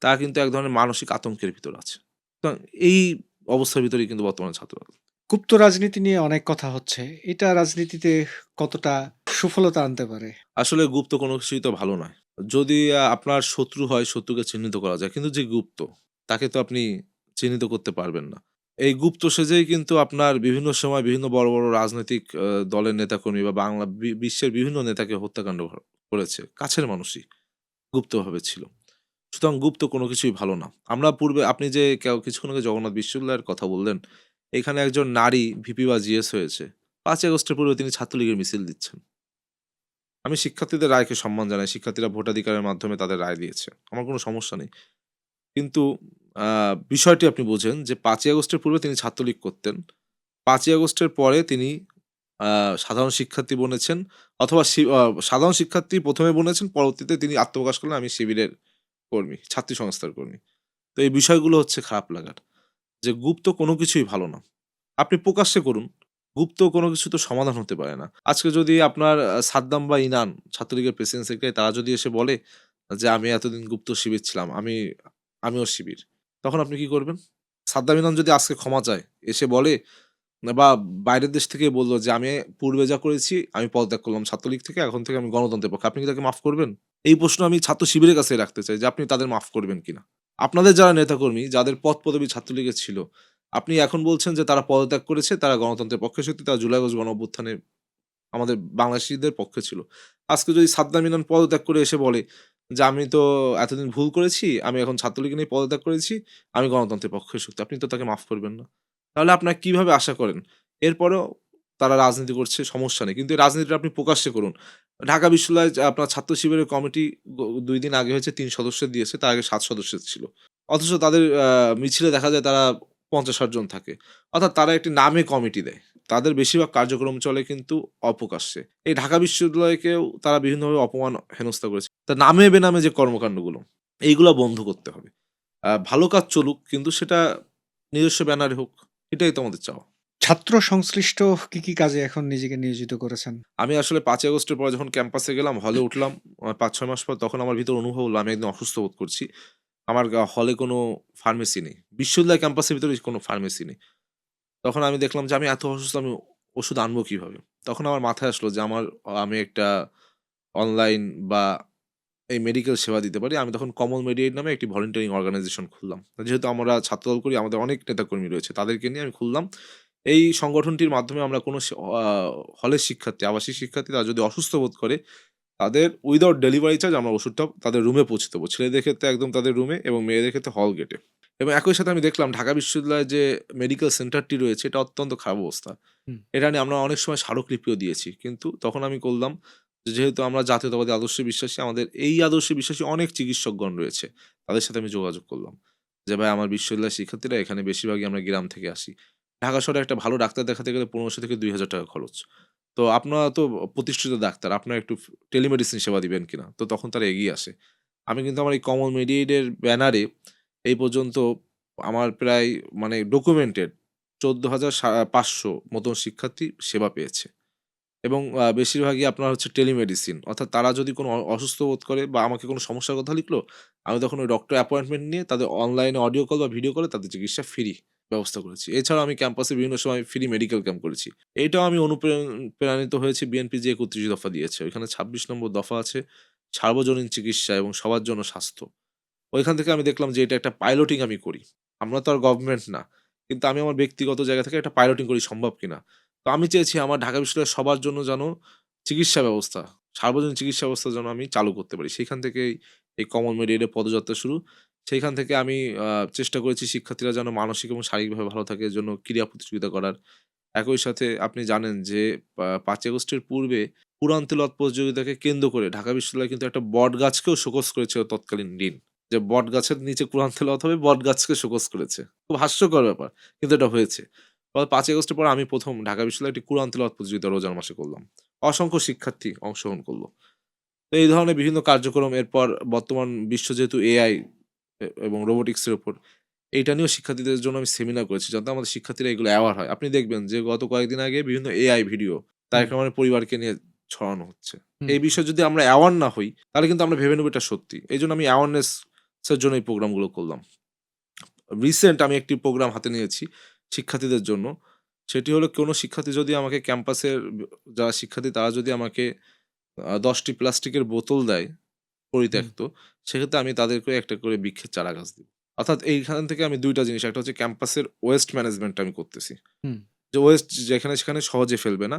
B: তারা কিন্তু এক ধরনের মানসিক আতঙ্কের ভিতর আছে। সুতরাং এই অবস্থার ভিতরেই কিন্তু বর্তমানে ছাত্ররা।
A: গুপ্ত রাজনীতি নিয়ে অনেক কথা হচ্ছে। এটা রাজনীতিতে কতটা সুফলতা আনতে পারে?
B: আসলে গুপ্ত কোনো কিছুই তো ভালো নয়। যদি আপনার শত্রু হয়, শত্রুকে চিহ্নিত করা যায়। কিন্তু যে গুপ্ত, তাকে তো আপনি চিহ্নিত করতে পারবেন না। এই গুপ্ত সেজেই কিন্তু আপনার বিভিন্ন সময় বিভিন্ন বড়, বড় রাজনৈতিক দলের নেতাকর্মী বা বাংলা বিশ্বের বিভিন্ন নেতাকে হত্যাকাণ্ড করেছে। কাছের মানুষই গুপ্তভাবে ছিল। সুতরাং গুপ্ত কোনো কিছুই ভালো না। আমরা পূর্বে আপনি যে কিছুক্ষণ আগে জগন্নাথ বিশ্ববিদ্যালয়ের কথা বললেন, এখানে একজন নারী ভিপি বা জিএস হয়েছে। ৫ ই আগস্টের পূর্বে তিনি ছাত্রলীগের মিছিল দিচ্ছেন। আমি শিক্ষার্থীদের রায়কে সম্মান জানাই। শিক্ষার্থীরা ভোটাধিকারের মাধ্যমে তাদের রায় দিয়েছে। আমার কোনো সমস্যা নেই। কিন্তু আ বিষয়টি আপনি বোঝেন যে ৫ই আগস্টের পূর্বে তিনি ছাত্রলীগ করতেন। ৫ই আগস্টের পরে তিনি আ সাধারণ শিক্ষার্থী বনেছেন অথবা সাধারণ শিক্ষার্থী ১ম এ বনেছেন, পরবর্তীতে তিনি আত্মপ্রকাশ করলেন আমি শিবিরের কর্মী, ছাত্রী সংস্থার কর্মী। তো এই বিষয়গুলো হচ্ছে খারাপ লাগার। যে গুপ্ত কোনো কিছুই ভালো না। আপনি প্রকাশ্যে করুন। গুপ্ত কোনো কিছু তো সমাধান হতে পারে না। আজকে যদি আপনার সাদ্দাম বা ইনান ছাত্রলীগের প্রেসিডেন্ট সেক্রেটারি তারা যদি এসে বলে যে, "আমি এতদিন গুপ্ত শিবির ছিলাম। আমিও শিবির।" তখন আপনি কি করবেন? সাদ্দাম ইনান যদি আজকে ক্ষমা চায়, এসে বলে বা বাইরের দেশ থেকে বলল যে, "আমি পূর্বে যা করেছি আমি পদত্যাগ করলাম ছাত্রলীগ থেকে। এখন থেকে আমি গণতন্ত্রের পক্ষে।" আপনি কি তাকে মাফ করবেন? এই প্রশ্ন আমি ছাত্র শিবিরের কাছে রাখতে চাই যে, আপনি তাদের মাফ করবেন কিনা? আপনাদের যারা নেতাকর্মী, যাদের পদ-পদবি ছাত্রলীগে ছিল, আপনি এখন বলছেন যে তারা পদত্যাগ করেছে, তারা গণতন্ত্রের পক্ষে সত্যি তারা জুলাই আগস্ট গণঅভ্যুত্থানে আমাদের বাংলাদেশীদের পক্ষে ছিল। আজকে যদি সাদ্দাম ইনান পদত্যাগ করে এসে বলে যে, "আমি তো এতদিন ভুল করেছি, আমি এখন ছাত্রলীগ নিয়ে পদত্যাগ করেছি, আমি গণতন্ত্রের পক্ষে শক্তি।" আপনি তো তাকে মাফ করবেন না। তাহলে আপনারা কিভাবে আশা করেন? এরপরেও তারা রাজনীতি করছে সমস্যা নেই। কিন্তু এই রাজনীতিটা আপনি প্রকাশ্যে করুন। ঢাকা বিশ্ববিদ্যালয়ে আপনার ছাত্র শিবিরের কমিটি ২ দিন আগে হয়েছে ৩ সদস্যের দিয়েছে, তার আগে ৭ সদস্যের ছিল। অথচ তাদের মিছিলে দেখা যায় তারা ৫০-৬০ জন থাকে। অর্থাৎ তারা একটি নামে কমিটি দেয়। তাদের বেশিরভাগ কার্যক্রম চলে কিন্তু অপ্রকাশ্যে। এই ঢাকা বিশ্ববিদ্যালয়কেও তারা বিভিন্নভাবে অপমান হেনস্থা করেছে। তা নামে বেনামে যে কর্মকান্ডগুলো, এইগুলা বন্ধ করতে হবে। ভালো কাজ চলুক কিন্তু সেটা নিজস্ব ব্যানারে হোক। এটাই তো আমাদের চাওয়া।
A: ছাত্র সংশ্লিষ্ট কি কাজে এখন নিজেকে নিয়োজিত করেছেন?
B: আমি আসলে ৫ই আগস্টের পরে যখন ক্যাম্পাসে গেলাম, হলে উঠলাম ৫-৬ মাস পর তখন আমার ভিতর অনুভব হলো আমি একদম অসুস্থ বোধ করছি। আমার হলে কোনো ফার্মেসি নেই। বিশ্ববিদ্যালয় ক্যাম্পাসের ভিতরে কোনো ফার্মেসি নেই। তখন আমি দেখলাম যে আমি এত অসুস্থ আমি ওষুধ আনবো কিভাবে? তখন আমার মাথায় আসলো যে আমি একটা অনলাইন বা এই মেডিকেল সেবা দিতে পারি। আমি তখন কমল মেডিয়েট নামে একটি ভলান্টিয়ারিং অর্গানাইজেশন খুললাম। যেহেতু আমরা ছাত্রদল করি, আমাদের অনেক নেতাকর্মী রয়েছে। তাদেরকে নিয়ে আমি খুললাম। এই সংগঠনটির মাধ্যমে আমরা কোনো আ হলের শিক্ষার্থী, আবাসিক শিক্ষার্থী তারা যদি অসুস্থ বোধ করে, তাদের উইথআউট ডেলিভারি চার্জ আমরা ওষুধটা তাদের রুমে পৌঁছে দেবো। ছেলেদের ক্ষেত্রে একদম তাদের রুমে এবং মেয়েদের ক্ষেত্রে হল গেটে। এবং একই সাথে আমি দেখলাম ঢাকা বিশ্ববিদ্যালয়ের যে মেডিকেল সেন্টারটি রয়েছে, এটা অত্যন্ত খারাপ অবস্থা।
A: হুম।
B: এটা নিয়ে আমরা অনেক সময় স্মারকলিপিও দিয়েছি। কিন্তু তখন আমি করলাম যেহেতু আমরা জাতীয়তাবাদী আদর্শে বিশ্বাসী, আমাদের এই আদর্শে বিশ্বাসী অনেক চিকিৎসকগণ রয়েছে। তাদের সাথে আমি যোগাযোগ করলাম। যে ভাই আমার বিশ্ববিদ্যালয়ের শিক্ষার্থীরা এখানে বেশিরভাগই আমরা গ্রাম থেকে আসি। ঢাকা শহরে একটা ভালো ডাক্তার দেখাতে গেলে ১৫০০ থেকে ৳২,০০০ খরচ। তো আপনারা তো প্রতিষ্ঠিত ডাক্তার, আপনারা একটু টেলিমেডিসিন সেবা দিবেন কিনা? তো তখন তারা এগিয়ে আসে। আমি কিন্তু আমার এই কমল মেডিয়েট এর ব্যানারে এই পর্যন্ত আমার প্রায় মানে ডকুমেন্টেড ১৪,৫০০ মতন শিক্ষার্থী সেবা পেয়েছে। এবং বেশিরভাগই আপনার হচ্ছে টেলিমেডিসিন। অর্থাৎ তারা যদি কোনো অসুস্থ বোধ করে বা আমাকে কোনো সমস্যার কথা লিখলো, আমি তখন ওই ডক্টর অ্যাপয়েন্টমেন্ট নিয়ে তাদের অনলাইনে অডিও কল বা ভিডিও কলে তাদের চিকিৎসা ফ্রি ব্যবস্থা করেছি। এছাড়াও আমি ক্যাম্পাসে বিভিন্ন সময় ফ্রি মেডিকেল ক্যাম্প করেছি। এইটাও আমি প্রেরণিত হয়েছি বিএনপি যে ৩১ দফা দিয়েছে। ওইখানে ২৬ নম্বর দফা আছে সার্বজনীন চিকিৎসা এবং সবার জন্য স্বাস্থ্য। ওইখান থেকে আমি দেখলাম যে এটা একটা পাইলটিং আমি করি। আমরা তো আর গভর্নমেন্ট না। কিন্তু আমি আমার ব্যক্তিগত জায়গা থেকে একটা পাইলটিং করি সম্ভব কিনা। তো আমি চেয়েছি আমার ঢাকা বিশ্ববিদ্যালয়ের সবার জন্য যেন চিকিৎসা ব্যবস্থা, সার্বজনীন চিকিৎসা ব্যবস্থা যেন আমি চালু করতে পারি। সেখান থেকেই এই কমন মেডিকেলের পদযাত্রা শুরু। সেইখান থেকে আমি চেষ্টা করেছি শিক্ষার্থীরা যেন মানসিক এবং শারীরিকভাবে ভালো থাকে এজন্য ক্রীড়া প্রতিযোগিতা করার। একই সাথে আপনি জানেন যে ৫ ই আগস্টের পূর্বে কুরআন তিলাওয়াত প্রতিযোগিতাকে কেন্দ্র করে ঢাকা বিশ্ববিদ্যালয় কিন্তু একটা বটগাছকেও শোকজ করেছিল তৎকালীন ডিন। যে বটগাছের নিচে কুরআন তেলাওয়াত হবে, বটগাছকে শোকজ করেছে। খুব হাস্যকর ব্যাপার। কিন্তু এটা হয়েছে। ৫ ই আগস্টের পর আমি ১ম ঢাকা বিশ্ববিদ্যালয়ে একটি কুরআন তিলাওয়াত প্রতিযোগিতা রোজার মাসে করলাম। অসংখ্য শিক্ষার্থী অংশগ্রহণ করল। তো এই ধরনের বিভিন্ন কার্যক্রম এরপর বর্তমান বিশ্ব যেহেতু এআই এবং রোবোটিক্স এর উপর এইটা নিয়েও শিক্ষার্থীদের জন্য আমি সেমিনার করেছি যাতে আমাদের শিক্ষার্থীরা এগুলো অ্যাওয়ার হয়। আপনি দেখবেন যে গত কয়েকদিন আগে বিভিন্ন এআই ভিডিও
A: হুম,
B: তারেক রহমানের পরিবারকে নিয়ে ছড়ানো হচ্ছে।
A: হুম,
B: এই বিষয়ে যদি আমরা অ্যাওয়ার না হই তাহলে কিন্তু আমরা ভেবে নেব এটা সত্যি। এইজন্য আমি অ্যাওয়ারনেস এর জন্য এই প্রোগ্রামগুলো করলাম। রিসেন্ট আমি একটি প্রোগ্রাম হাতে নিয়েছি শিক্ষার্থীদের জন্য। সেটি হলো কোনো শিক্ষার্থী যদি আমাকে ক্যাম্পাসের যারা শিক্ষার্থী তারা যদি আমাকে ১০ টি প্লাস্টিকের বোতল দেয়
A: হুম,
B: পরিত্যক্ত, সেক্ষেত্রে আমি তাদেরকে একটা করে বৃক্ষের চারা গাছ দিব। অর্থাৎ এইখান থেকে আমি ২ টা জিনিস, একটা হচ্ছে ক্যাম্পাসের ওয়েস্ট ম্যানেজমেন্ট আমি করতেছি।
A: হুম,
B: যে ওয়েস্ট যেখানে সেখানে সহজে ফেলবে না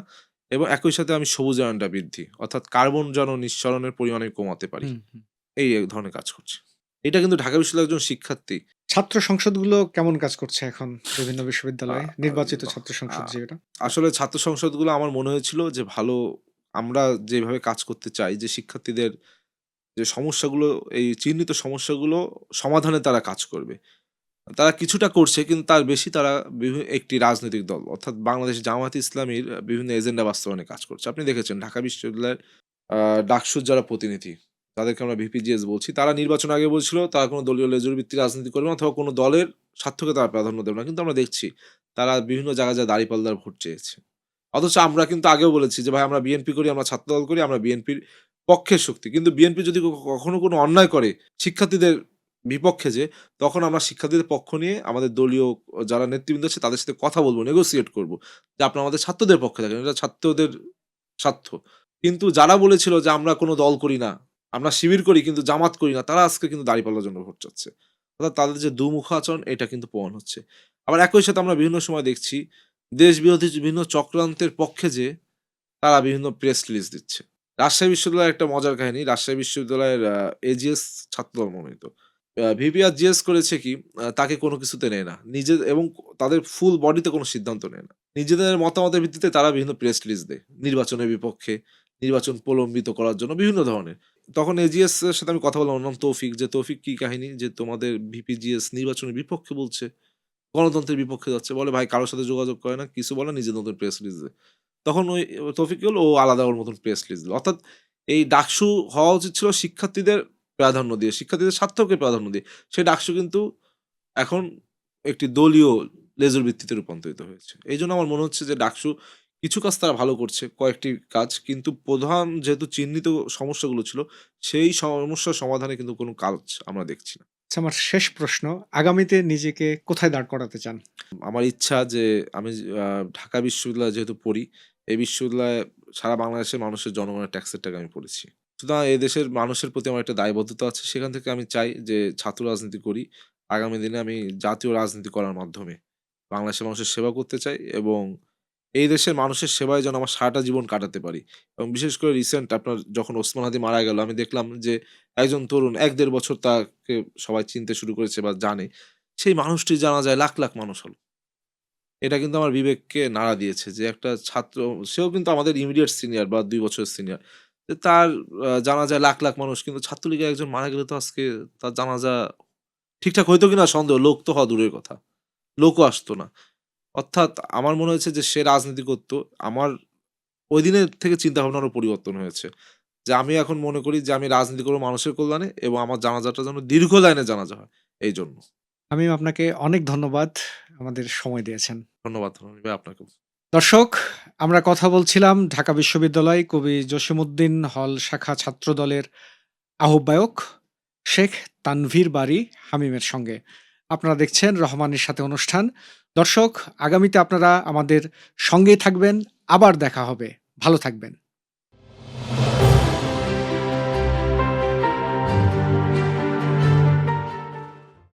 B: এবং একই সাথে আমি সবুজায়নটা বৃদ্ধি। অর্থাৎ কার্বন যেন নিঃসরণের পরিমাণ আমি কমাতে পারি।
A: হুম, হুম।
B: এই এক ধরনের কাজ করছি। এটা কিন্তু ঢাকা বিশ্ববিদ্যালয়ের একজন শিক্ষার্থী
A: ছাত্র সংসদগুলো কেমন কাজ করছে এখন বিভিন্ন
B: আ
A: বিশ্ববিদ্যালয়ে?
B: আ
A: নির্বাচিত ছাত্র
B: আ
A: সংসদ যেটা?
B: আসলে ছাত্র সংসদগুলো আমার মনে হয়েছিল যে ভালো আমরা যেভাবে কাজ করতে চাই যে শিক্ষার্থীদের যে সমস্যাগুলো এই চিহ্নিত সমস্যাগুলো সমাধানে তারা কাজ করবে। তারা কিছুটা করছে কিন্তু তার বেশি তারা একটি রাজনৈতিক দল অর্থাৎ বাংলাদেশ জামায়াতে ইসলামীর বিভিন্ন এজেন্ডা বাস্তবায়নে কাজ করছে। আপনি দেখেছেন ঢাকা বিশ্ববিদ্যালয়ের আ ডাকসুর যারা প্রতিনিধি, তাদেরকে আমরা ভিপিজিএস বলছি। তারা নির্বাচন আগে বলছিল তারা কোনো দলীয় লেজুর ভিত্তিক রাজনীতি করবে না অথবা কোনো দলের স্বার্থকে তারা প্রাধান্য দেবে না। কিন্তু আমরা দেখছি তারা বিভিন্ন জায়গায় যায় দাঁড়িপাল্লার ভোট চেয়েছে। অথচ আমরা কিন্তু আগেও বলেছি যে ভাই আমরা বিএনপি করি, আমরা ছাত্রদল করি, আমরা বিএনপির পক্ষের শক্তি। কিন্তু বিএনপি যদি কখনো কোনো অন্যায় করে শিক্ষার্থীদের বিপক্ষে যে, তখন আমরা শিক্ষার্থীদের পক্ষ নিয়ে আমাদের দলীয় যারা নেতৃবৃন্দ আছে তাদের সাথে কথা বলব, নেগোশিয়েট করব। যে আপনারা আমাদের ছাত্রদের পক্ষে থাকেন। এটা ছাত্রদের স্বার্থ। কিন্তু যারা বলেছিল যে আমরা কোনো দল করি না, আমরা শিবির করি কিন্তু জামাত করি না, তারা আজকে কিন্তু দাঁড়িপাল্লার জন্য ভোট চাচ্ছে। অর্থাৎ তাদের যে দুমুখ আচরণ এটা কিন্তু প্রমাণ হচ্ছে। আবার একই সাথে আমরা বিভিন্ন সময় দেখছি দেশ বিরোধী বিভিন্ন চক্রান্তের পক্ষে যে তারা বিভিন্ন প্রেস রিলিজ দিচ্ছে। রাজশাহী বিশ্ববিদ্যালয়ের একটা মজার কাহিনী, রাজশাহী বিশ্ববিদ্যালয়ের এজিএস ছাত্রদল মনোনীত। ভিপি আর জিএস করেছে কি তাকে কোনো কিছুতে নেয় না। এবং তাদের ফুল বডিতে কোনো সিদ্ধান্ত নেয় না। নিজেদের মতামতের ভিত্তিতে তারা বিভিন্ন প্রেস রিলিজ দেয়। নির্বাচনের বিপক্ষে, নির্বাচন প্রলম্বিত করার জন্য বিভিন্ন ধরনের। তখন এজিএস এর সাথে আমি কথা বললাম, ওর নাম তৌফিক। যে তৌফিক কি কাহিনী যে তোমাদের ভিপি জিএস নির্বাচনের বিপক্ষে বলছে, গণতন্ত্রের বিপক্ষে যাচ্ছে। বলে ভাই কারো সাথে যোগাযোগ করে না, কিছু বলে না, নিজের মতন প্রেস রিলিজ দেয়। তখন ওই তৌফিক কি হলো ও আলাদা ওর মতন প্রেস রিলিজ দিল। অর্থাৎ এই ডাকসু হওয়া উচিত ছিল শিক্ষার্থীদের প্রাধান্য দিয়ে, শিক্ষার্থীদের স্বার্থকে প্রাধান্য দিয়ে। সেই ডাকসু কিন্তু এখন একটি দলীয় লেজুর ভিত্তিতে রূপান্তরিত হয়েছে। এইজন্য আমার মনে হচ্ছে যে ডাকসু কিছু কাজ তারা ভালো করছে, কয়েকটি কাজ। কিন্তু প্রধান যেহেতু চিহ্নিত সমস্যাগুলো ছিল, সেই সমস্যার সমাধানে কিন্তু কোনো কাজ আমরা দেখছি না।
A: আচ্ছা, আমার শেষ প্রশ্ন, আগামীতে নিজেকে কোথায় দাঁড় করাতে চান?
B: আমার ইচ্ছা যে আমি আ ঢাকা বিশ্ববিদ্যালয়ে যেহেতু পড়ি, এই বিশ্ববিদ্যালয়ে সারা বাংলাদেশের মানুষের জনগণের ট্যাক্সের টাকা আমি পড়েছি। সুতরাং এদেশের মানুষের প্রতি আমার একটা দায়বদ্ধতা আছে। সেখান থেকে আমি চাই যে ছাত্র রাজনীতি করি। আগামী দিনে আমি জাতীয় রাজনীতি করার মাধ্যমে বাংলাদেশের মানুষের সেবা করতে চাই এবং এই দেশের মানুষের সেবায় যেন আমার সারাটা জীবন কাটাতে পারি। এবং বিশেষ করে রিসেন্ট আপনার যখন ওসমান হাদি মারা গেল, আমি দেখলাম যে একজন তরুণ ১-১.৫ বছর তাকে সবাই চিনতে শুরু করেছে বা জানে। সেই মানুষটির জানাজায় লাখ, লাখ মানুষ হলো। এটা কিন্তু আমার বিবেককে নাড়া দিয়েছে যে একটা ছাত্র, সেও কিন্তু আমাদের ইমিডিয়েট সিনিয়র বা ২ বছরের সিনিয়র। যে তার জানাজায় লাখ, লাখ মানুষ, কিন্তু ছাত্রলীগের একজন মারা গেলে তো আজকে তার জানাজা ঠিকঠাক হইতো কিনা সন্দেহ। লোক তো হওয়া দূরের কথা। লোকও আসতো না। অর্থাৎ আমার মনে হয়েছে যে সে রাজনীতি করত। আমার ঐদিনের থেকে চিন্তাভাবনারও পরিবর্তন হয়েছে। যে আমি এখন মনে করি যে আমি রাজনীতি করব মানুষের কল্যাণে এবং আমার জানাজাটা যেন দীর্ঘ লাইনে জানাজা হয় এইজন্য।
A: আমিও আপনাকে অনেক ধন্যবাদ। আমাদের সময় দিয়েছেন।
B: ধন্যবাদ রনি ভাই আপনাকেও।
A: দর্শক, আমরা কথা বলছিলাম ঢাকা বিশ্ববিদ্যালয় কবি জসিমউদ্দিন হল শাখা ছাত্রদলের আহ্বায়ক শেখ তানভীর বারী হামিমের সঙ্গে। আপনারা দেখছেন রহমানের সাথে অনুষ্ঠান। দর্শক, আগামীতে আপনারা আমাদের সঙ্গেই থাকবেন। আবার দেখা হবে। ভালো থাকবেন।